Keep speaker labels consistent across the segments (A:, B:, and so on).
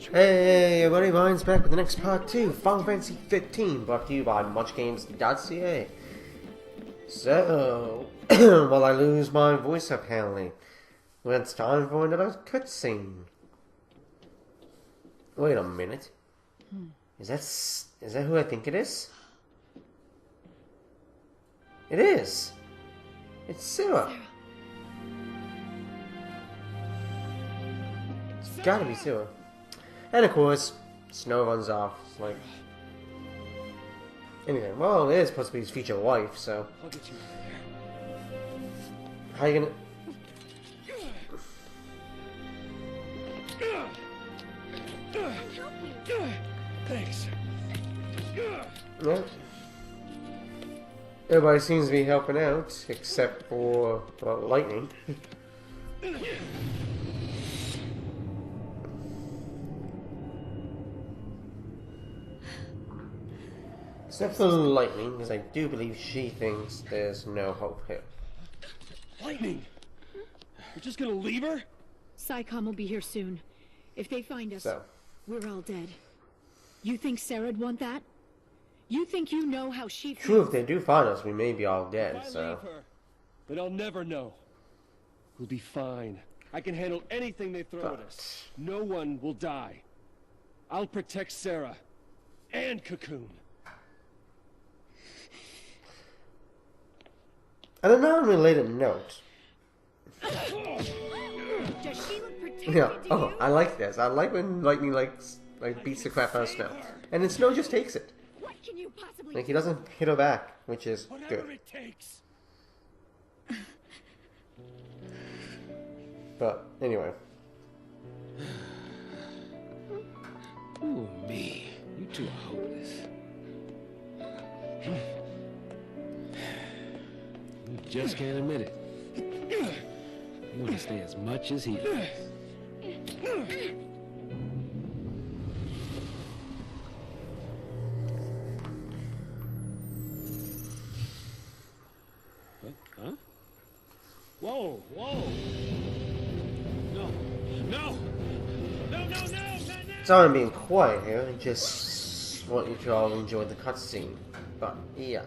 A: Hey everybody, Ryan's back with the next part 2, Final Fantasy XV, brought to you by MuchGames.ca. So, while I lose my voice apparently, well, it's time for another cutscene. Wait a minute. Is that who I think it is? It is! It's Serah! It's gotta be Serah. And of course, Snow runs off. It's like, anyway, well, it is supposed to be his future wife, so.
B: I'll get you
A: How you gonna?
B: Thanks.
A: Yeah. Everybody seems to be helping out, except for Lightning. Except for Lightning, because I do believe she thinks there's no hope here.
B: Lightning! You're just gonna leave her?
C: PSICOM will be here soon. If they find us,
A: So,
C: we're all dead. You think Serah'd want that? You think you know how she feels?
A: true, if they do find us, we may be all dead,
B: If I
A: so.
B: leave her, then I'll never know. We'll be fine. I can handle anything they throw at us. No one will die. I'll protect Serah. And Cocoon.
A: On an unrelated note,
C: Does she look protected
A: yeah,
C: to
A: oh,
C: you?
A: I like this. I like when Lightning like beats the crap out of Snow. And then Snow just takes it.
C: What can you possibly
A: Like, he doesn't hit her back, which is
B: Whatever
A: good.
B: it takes.
A: But, anyway.
D: Ooh, me. You two are hopeless. You just can't admit it. You understand as much as he does. Huh? Whoa, whoa. No, no! No, no, no, no, no!
A: Sorry I'm being quiet here, I just want you to all enjoy the cutscene. But, yeah.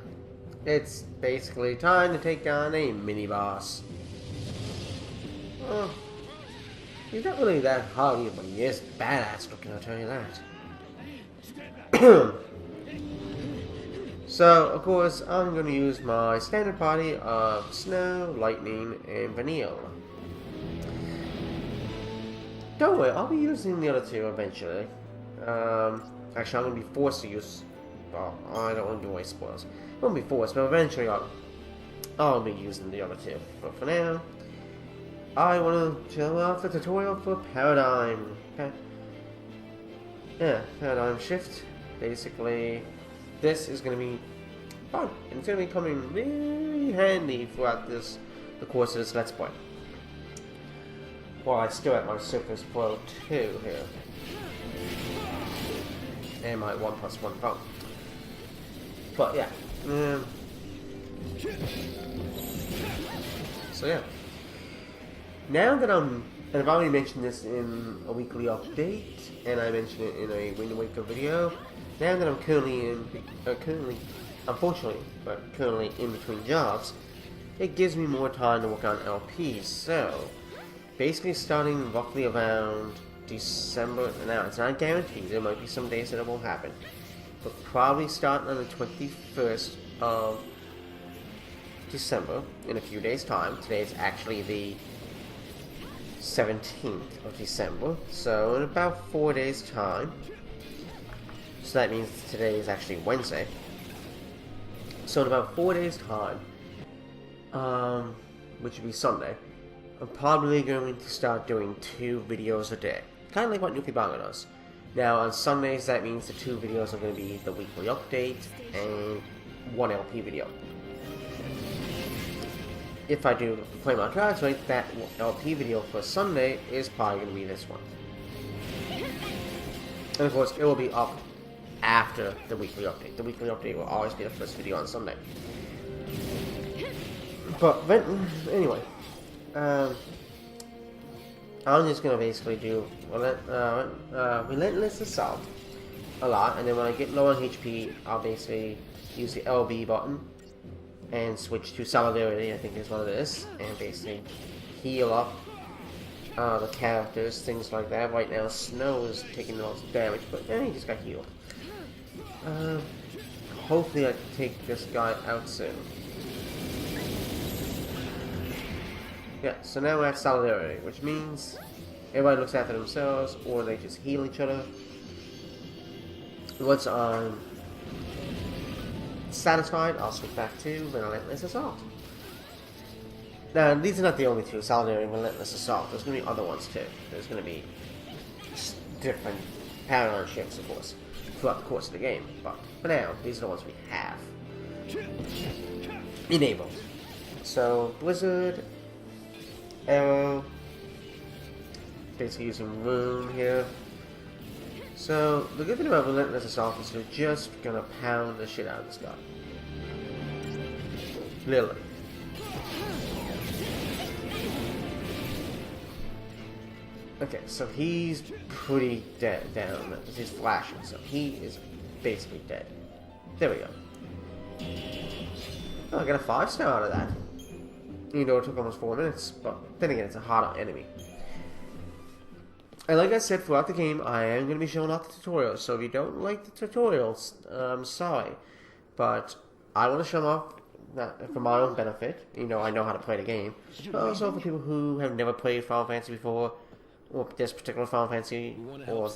A: It's basically time to take down a mini-boss. Well, he's not really that hard, but he is badass looking, I'll tell you that. So, of course, I'm going to use my standard party of Snow, Lightning, and Vanille. Don't worry, I'll be using the other two eventually. Actually, I'm going to be forced to use... Well, I don't want to give away spoilers. I won't be forced, but eventually I'll be using the other two. But for now, I want to show off the tutorial for Paradigm. Okay? Yeah, Paradigm Shift. Basically, this is going to be fun. And it's going to be coming very handy throughout the course of this Let's Play. While I still have my Surface Pro 2 here. And my 1+1 phone. But yeah. So yeah. Now that and I've already mentioned this in a weekly update, and I mentioned it in a Wind Waker video. Now that I'm currently in between jobs, it gives me more time to work on LPs. So basically, starting roughly around December. Now it's not guaranteed. There might be some days that it won't happen. But probably starting on the 21st of December, in a few days' time. Today is actually the 17th of December, so in about 4 days' time. So that means today is actually Wednesday. So in about 4 days' time, which would be Sunday, I'm probably going to start doing 2 videos a day. Kind of like what Nuki Banga does. Now, on Sundays, that means the 2 videos are going to be the weekly update and 1 LP video. If I do play my cards right, that LP video for Sunday is probably going to be this one. And of course, it will be up after the weekly update. The weekly update will always be the first video on Sunday. But, anyway. I'm just gonna basically do Relentless Assault a lot, and then when I get low on HP, I'll basically use the LB button and switch to Solidarity, I think is what it is, and basically heal up the characters, things like that. Right now, Snow is taking the most damage, but he just got healed. Hopefully I can take this guy out soon. Yeah, so now we're at Solidarity, which means everybody looks after themselves, or they just heal each other. Once I'm satisfied, I'll switch back to Relentless Assault. Now, these are not the only two, Solidarity and Relentless Assault. There's going to be other ones too. There's going to be different paradigm shifts, of course, throughout the course of the game. But for now, these are the ones we have enabled. So, Blizzard, Arrow, basically using Rune here. So, the good thing about Relentless Assault is you're just gonna pound the shit out of this guy. Literally. Okay, so he's pretty dead down. He's flashing, so he is basically dead. There we go. Oh, I got a 5-star out of that. Even though it took almost 4 minutes, but then again, it's a harder enemy. And like I said, throughout the game, I am going to be showing off the tutorials, so if you don't like the tutorials, I'm sorry. But I want to show them off, not for my own benefit, I know how to play the game, but also for people who have never played Final Fantasy before, or this particular Final Fantasy, or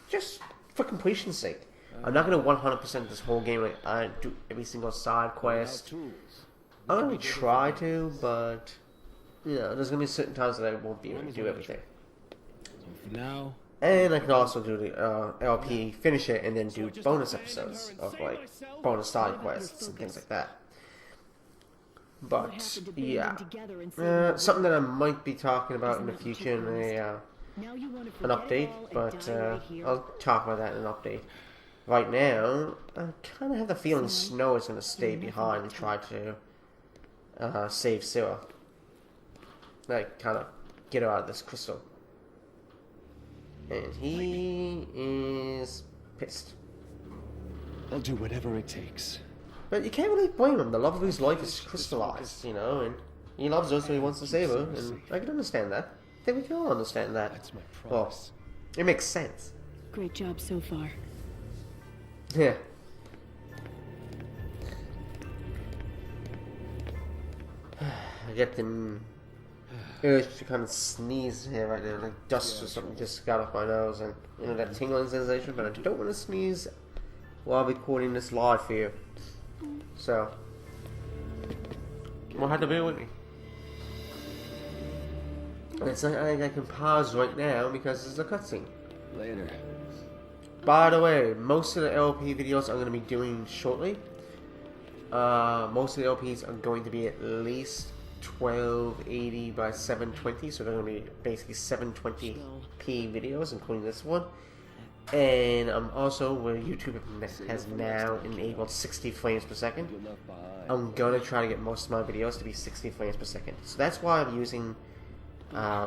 A: just for completion's sake. I'm not going to 100% this whole game, like I do every single side quest. I'm going to try to, but, there's going to be certain times that I won't be able to do everything.
D: For now.
A: And I can also do the LP, finish it, and then do bonus episodes of, like, bonus side quests and things like that. But, yeah. Something that I might be talking about in the future in an update, but I'll talk about that in an update. Right now, I kind of have the feeling Snow is going to stay behind and try to save Serah. Like, kind of get her out of this crystal. And he is pissed.
B: I'll do whatever it takes.
A: But you can't really blame him. The love of his life is crystallized, and he loves her, so he wants to save her, and I can understand that. I think we can all understand that.
B: That's my promise.
A: Well, it makes sense.
C: Great job so far.
A: Yeah. I get the urge to kind of sneeze here right now, like dust or something just got off my nose, and that tingling sensation, but I don't want to sneeze while recording this live for you. So, we'll have to bear with me. It's like I can pause right now because it's a cutscene.
D: Later.
A: By the way, most of the LP videos I'm going to be doing shortly, most of the LPs are going to be at least 1280 by 720, so they're going to be basically 720p videos, including this one. And also, where YouTube has now enabled 60 frames per second, I'm going to try to get most of my videos to be 60 frames per second. So that's why I'm using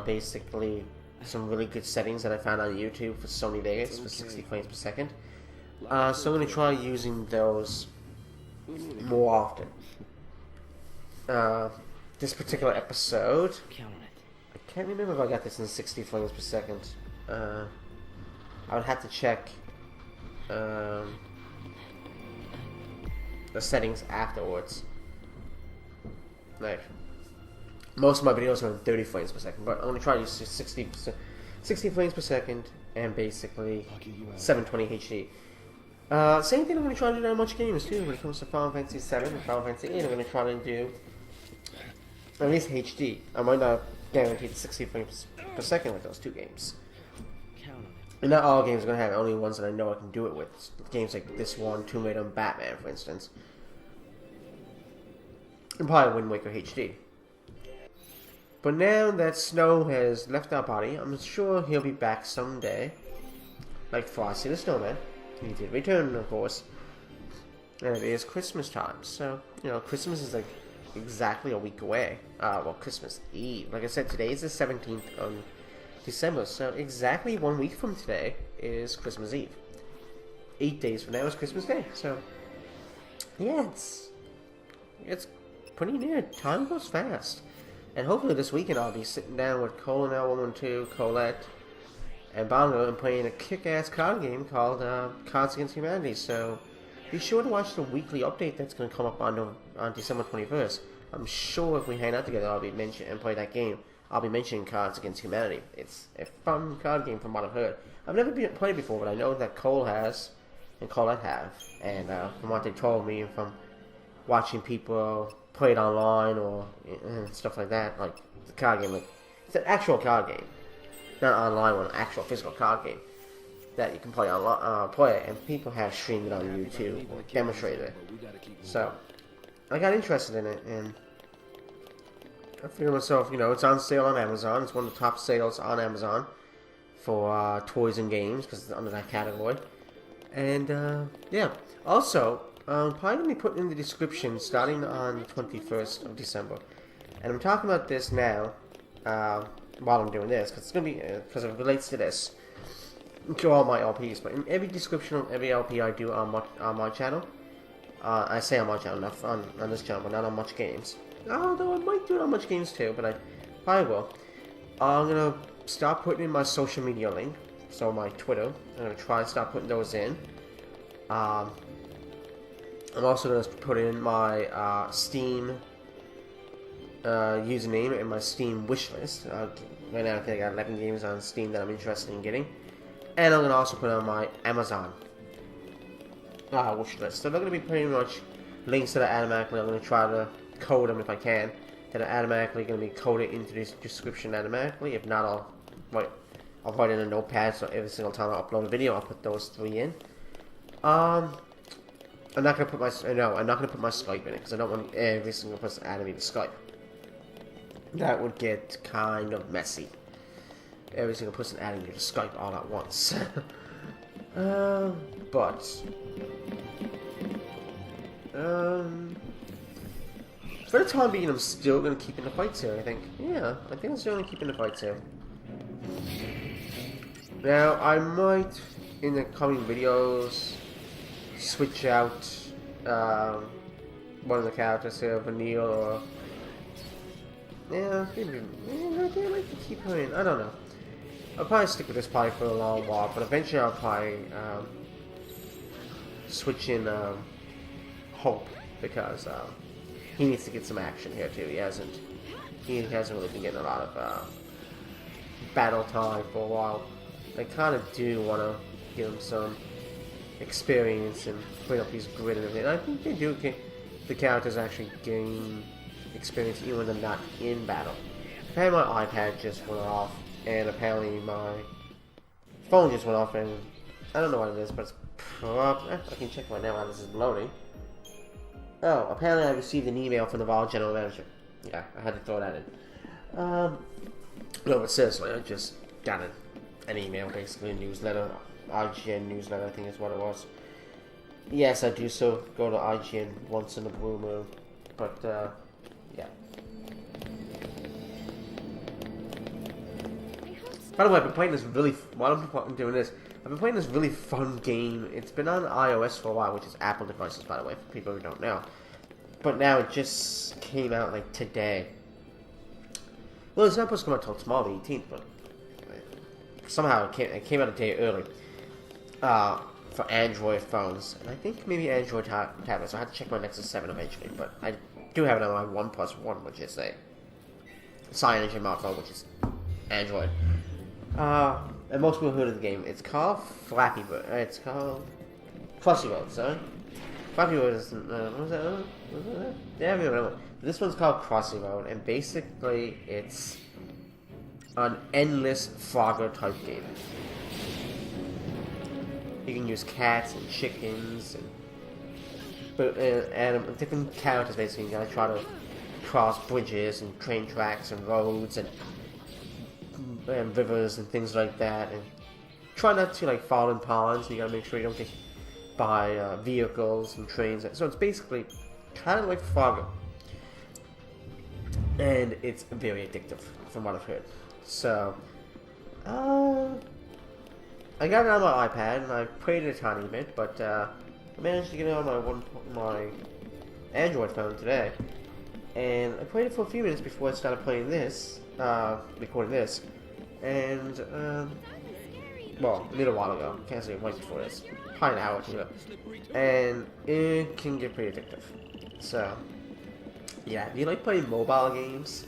A: basically some really good settings that I found on YouTube for Sony Vegas for 60 frames per second. So I'm going to try using those more often. This particular episode, I can't remember if I got this in 60 frames per second. I would have to check the settings afterwards. Like, most of my videos are in 30 frames per second, but I'm going to try to use 60 frames per second and basically 720 HD. Same thing I'm going to try to do on much games too when it comes to Final Fantasy VII and Final Fantasy VIII. I'm going to try to do at least HD. I might not guarantee 60 frames per second with those two games. And not all games are going to have, only ones that I know I can do it with. Games like this one, Tomb Raider and Batman, for instance. And probably Wind Waker HD. But now that Snow has left our body, I'm sure he'll be back someday. Like Frosty the Snowman. He did return, of course. And it is Christmas time, so, Christmas is like exactly a week away. Well, Christmas Eve. Like I said, today is the 17th December. So exactly 1 week from today is Christmas Eve. 8 days from now is Christmas Day. So yeah, it's pretty near. Time goes fast. And hopefully this weekend I'll be sitting down with Colin L112, Colette, and Bongo and playing a kick-ass card game called Cards Against Humanity. So be sure to watch the weekly update that's going to come up on December 21st. I'm sure if we hang out together, I'll be mentioning and play that game. I'll be mentioning Cards Against Humanity. It's a fun card game from what I've heard. I've never played before, but I know that Cole has and Colette have. And from what they told me, and from watching people play it online or stuff like that, like the card game, like it's an actual card game, not online one, an actual physical card game that you can play online, and people have streamed it on YouTube or demonstrated it. So I got interested in it, and I figured to myself, it's on sale on Amazon. It's one of the top sales on Amazon for toys and games because it's under that category. And yeah, also. Probably going to be put in the description starting on the 21st of December. And I'm talking about this now while I'm doing this because it's going to be because it relates to this to all my LPs. But in every description of every LP I do on my channel, I say on my channel, not on this channel, but not on Much Games. Although I might do it on Much Games too, but I probably will. I'm going to start putting in my social media link, so my Twitter. I'm going to try to start putting those in. I'm also going to put in my Steam username and my Steam wishlist. Right now I think I got 11 games on Steam that I'm interested in getting. And I'm going to also put on my Amazon wishlist. So they're going to be pretty much links that are automatically. I'm going to try to code them if I can. That are automatically going to be coded into this description automatically. If not, I'll write in a notepad, so every single time I upload a video, I'll put those 3 in. I'm not gonna put my Skype in it because I don't want every single person adding me to Skype. That would get kind of messy. Every single person adding you to Skype all at once. But for the time being, I'm still gonna keep in the fights here. I think I'm still gonna keep in the fights here. Now I might in the coming videos switch out one of the characters here, Vanille, or maybe I like to keep her in. I don't know. I'll probably stick with this probably for a long while, but eventually I'll probably switch in Hope because he needs to get some action here too. He hasn't really been getting a lot of battle time for a while. I kind of do want to give him some experience and bring up his grit and everything. I think they do. The characters actually gain experience even when they're not in battle. Apparently my iPad just went off, and apparently my phone just went off, and I don't know what it is, but it's I can check right now while this is loading. Oh, apparently I received an email from the Vol General Manager. Yeah, I had to throw that in. No, but seriously, I just got an email, basically a newsletter. IGN newsletter, I think is what it was. Yes, I do so go to IGN once in a blue moon, but yeah. By the way, I've been playing this while I'm doing this, I've been playing this really fun game. It's been on iOS for a while, which is Apple devices, by the way, for people who don't know. But now it just came out like today. Well, it's not supposed to come out until tomorrow, the 18th, but somehow it came out a day early. For Android phones, and I think maybe Android tablets. I have to check my Nexus 7 eventually, but I do have it on my OnePlus 1, which is a CyanogenMod smartphone, which is Android. And most people heard of the game. It's called Flappy Bird. It's called Crossy Road, sorry. Flappy Bird is what was that? Yeah, I remember. This one's called Crossy Road, and basically it's an endless Frogger type game. You can use cats and chickens and different characters basically. You gotta try to cross bridges and train tracks and roads and rivers and things like that, and try not to like fall in ponds. You gotta make sure you don't get by vehicles and trains. So it's basically kind of like Frogger, and it's very addictive from what I've heard. So I got it on my iPad and I played it a tiny bit, but I managed to get it on my Android phone today, and I played it for a few minutes before I started playing this, recording this, and well, a little while ago, can't say right before this, probably an hour or two ago, and it can get pretty addictive. So, yeah, if you like playing mobile games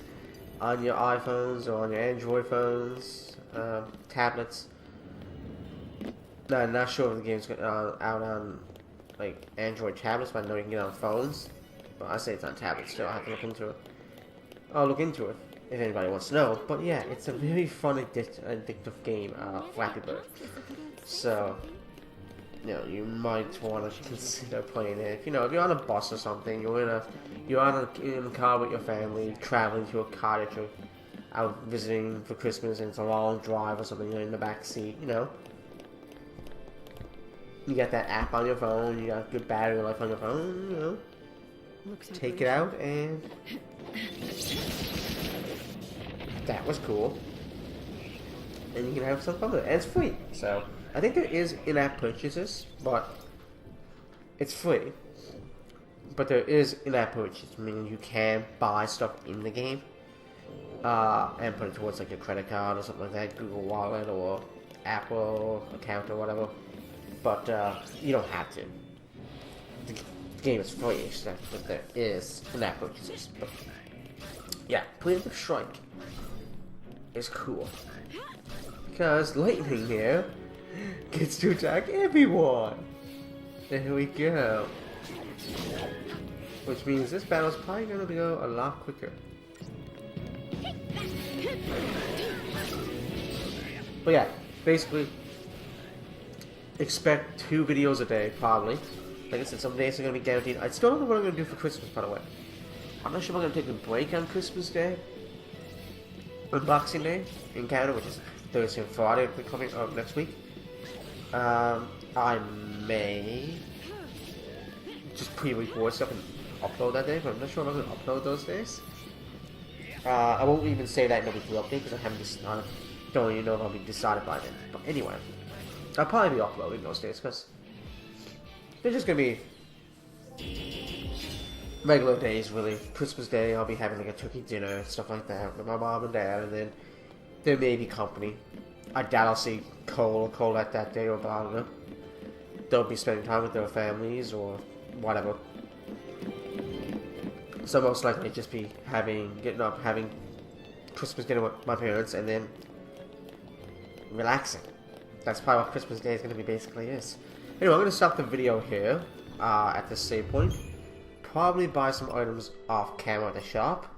A: on your iPhones or on your Android phones, tablets. No, I'm not sure if the game's out on like Android tablets, but I know you can get it on phones. But I say it's on tablets still. I have to look into it. I'll look into it if anybody wants to know. But yeah, it's a very fun, addictive game, Flappy Bird. So, you know, you might want to consider playing it. You know, if you're on a bus or something, you're in a car with your family, traveling to a cottage or out visiting for Christmas, and it's a long drive or something. You're in the back seat, you know. You got that app on your phone, you got good battery life on your phone, you know. Take it out and... That was cool. And you can have some fun with it. And it's free, so... I think there is in-app purchases, but... It's free. But there is in-app purchases, meaning you can buy stuff in the game. And put it towards like your credit card or something like that, Google Wallet or Apple account or whatever. But you don't have to. The game is free, except that there is in-app purchases. But yeah, Preemptive Strike is cool because lightning here gets to attack everyone. There we go. Which means this battle's probably gonna go a lot quicker. But yeah, basically. Expect 2 videos a day, probably. Like I said, some days are going to be guaranteed. I still don't know what I'm going to do for Christmas, by the way. I'm not sure if I'm going to take a break on Christmas Day. On Boxing Day in Canada, which is Thursday and Friday, coming up next week. I may just pre-record stuff and upload that day, but I'm not sure if I'm going to upload those days. I won't even say that in the weekly update because I don't even know if I'll be decided by then. But anyway. I'll probably be uploading those days because they're just gonna be regular days, really. Christmas Day, I'll be having like a turkey dinner and stuff like that with my mom and dad, and then there may be company. I doubt I'll see Cole at that day or Barbara. They'll be spending time with their families or whatever. So most likely just be getting up, having Christmas dinner with my parents, and then relaxing. That's probably what Christmas Day is going to be basically is. Anyway, I'm going to stop the video here at this save point. Probably buy some items off camera at the shop.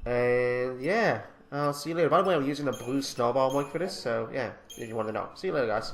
A: And yeah, I'll see you later. By the way, I'm using a blue snowball mic for this, so yeah, if you want to know. See you later, guys.